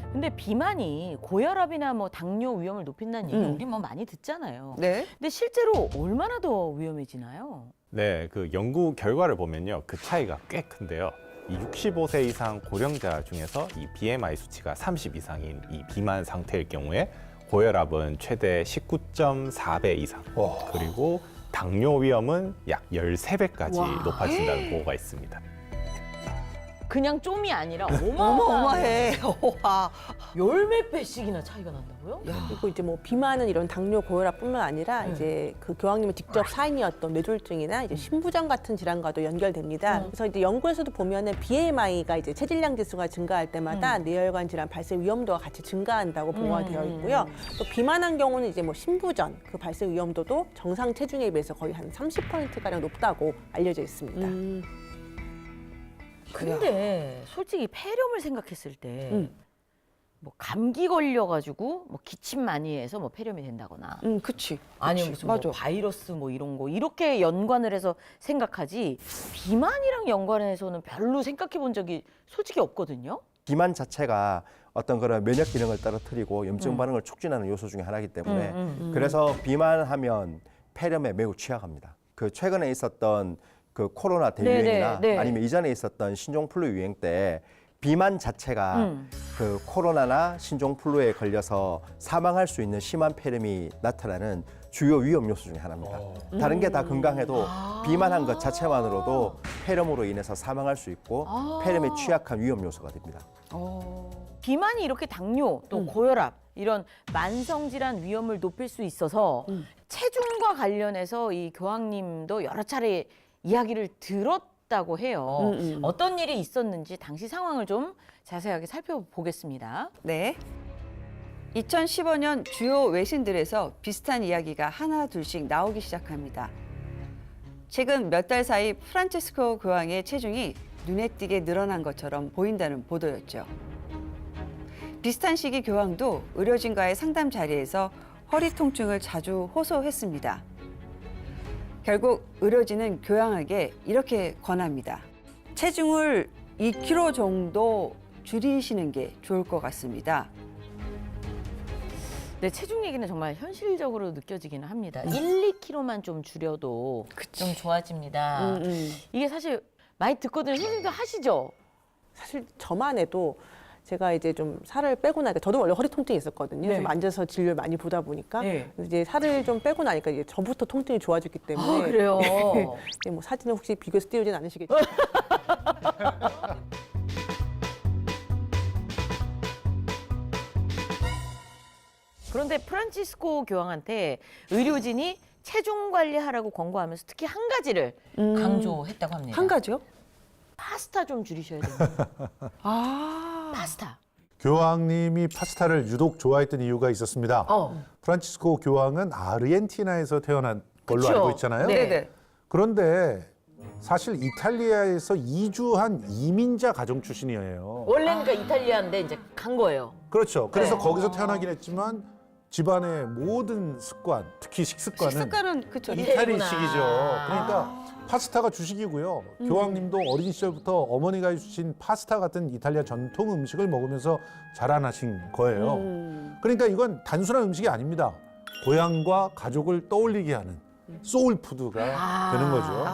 근데 비만이 고혈압이나 뭐 당뇨 위험을 높인다는 얘기 우리 뭐 많이 듣잖아요. 네. 근데 실제로 얼마나 더 위험해지나요? 네, 그 연구 결과를 보면요. 그 차이가 꽤 큰데요. 이 65세 이상 고령자 중에서 이 BMI 수치가 30 이상인 이 비만 상태일 경우에 고혈압은 최대 19.4배 이상, 그리고 당뇨 위험은 약 13배까지 높아진다는 보고가 있습니다. 그냥 좀이 아니라 어마어마해. 와. 열몇 배씩이나 차이가 난다고요? 그리고 이제 뭐 비만은 이런 당뇨, 고혈압뿐만 아니라 이제 그 교황님의 직접 사인이었던 뇌졸중이나 이제 심부전 같은 질환과도 연결됩니다. 그래서 이제 연구에서도 보면은 BMI가 이제 체질량 지수가 증가할 때마다 뇌혈관 질환 발생 위험도가 같이 증가한다고 보고가 되어 있고요. 또 비만한 경우는 이제 뭐 심부전 그 발생 위험도도 정상 체중에 비해서 거의 한 30%가량 높다고 알려져 있습니다. 근데 솔직히 폐렴을 생각했을 때 뭐 감기 걸려가지고 뭐 기침 많이 해서 뭐 폐렴이 된다거나 그치. 아니면 무슨 뭐 바이러스 뭐 이런 거 이렇게 연관을 해서 생각하지 비만이랑 연관해서는 별로 생각해 본 적이 솔직히 없거든요. 비만 자체가 어떤 그런 면역 기능을 떨어뜨리고 염증 반응을 촉진하는 요소 중에 하나이기 때문에 그래서 비만하면 폐렴에 매우 취약합니다. 그 최근에 있었던 그 코로나 대유행이나 네네. 아니면 이전에 있었던 신종플루 유행 때 비만 자체가 그 코로나나 신종플루에 걸려서 사망할 수 있는 심한 폐렴이 나타나는 주요 위험 요소 중에 하나입니다. 다른 게 다 건강해도 비만한 것 자체만으로도 폐렴으로 인해서 사망할 수 있고 폐렴에 취약한 위험 요소가 됩니다. 비만이 이렇게 당뇨 또 고혈압 이런 만성질환 위험을 높일 수 있어서 체중과 관련해서 이 교황님도 여러 차례 이야기를 들었다고 해요. 어떤 일이 있었는지 당시 상황을 좀 자세하게 살펴보겠습니다. 네. 2015년 주요 외신들에서 비슷한 이야기가 하나 둘씩 나오기 시작합니다. 최근 몇 달 사이 프란체스코 교황의 체중이 눈에 띄게 늘어난 것처럼 보인다는 보도였죠. 비슷한 시기 교황도 의료진과의 상담 자리에서 허리 통증을 자주 호소했습니다. 결국 의료진은 교황에게 이렇게 권합니다. 체중을 2kg 정도 줄이시는 게 좋을 것 같습니다. 네, 체중 얘기는 정말 현실적으로 느껴지기는 합니다. 1, 2kg만 좀 줄여도 좀 좋아집니다. 이게 사실 많이 듣거든요. 선생님도 하시죠? 사실 저만 해도 제가 이제 좀 살을 빼고 나니까 저도 원래 허리 통증이 있었거든요. 네. 좀 앉아서 진료를 많이 보다 보니까 네. 이제 살을 좀 빼고 나니까 이제 저부터 통증이 좋아졌기 때문에 그래요? 뭐 사진을 혹시 비교해서 띄우진 않으시겠죠? 그런데 프란치스코 교황한테 의료진이 체중 관리하라고 권고하면서 특히 한 가지를 강조했다고 합니다. 한 가지요? 파스타 좀 줄이셔야 됩니다. 아, 파스타. 교황님이 파스타를 유독 좋아했던 이유가 있었습니다. 프란치스코 교황은 아르헨티나에서 태어난 걸로 그쵸? 알고 있잖아요. 네. 그런데 사실 이탈리아에서 이주한 이민자 가정 출신이에요. 원래는 그러니까 이탈리아인데 이제 간 거예요. 그렇죠. 그래서 거기서 태어나긴 했지만 집안의 모든 습관, 특히 식습관은 식습관은 그쵸. 이태리식이죠. 그러니까 파스타가 주식이고요. 교황님도 어린 시절부터 어머니가 해주신 파스타 같은 이탈리아 전통 음식을 먹으면서 자라나신 거예요. 그러니까 이건 단순한 음식이 아닙니다. 고향과 가족을 떠올리게 하는 소울푸드가 되는 거죠.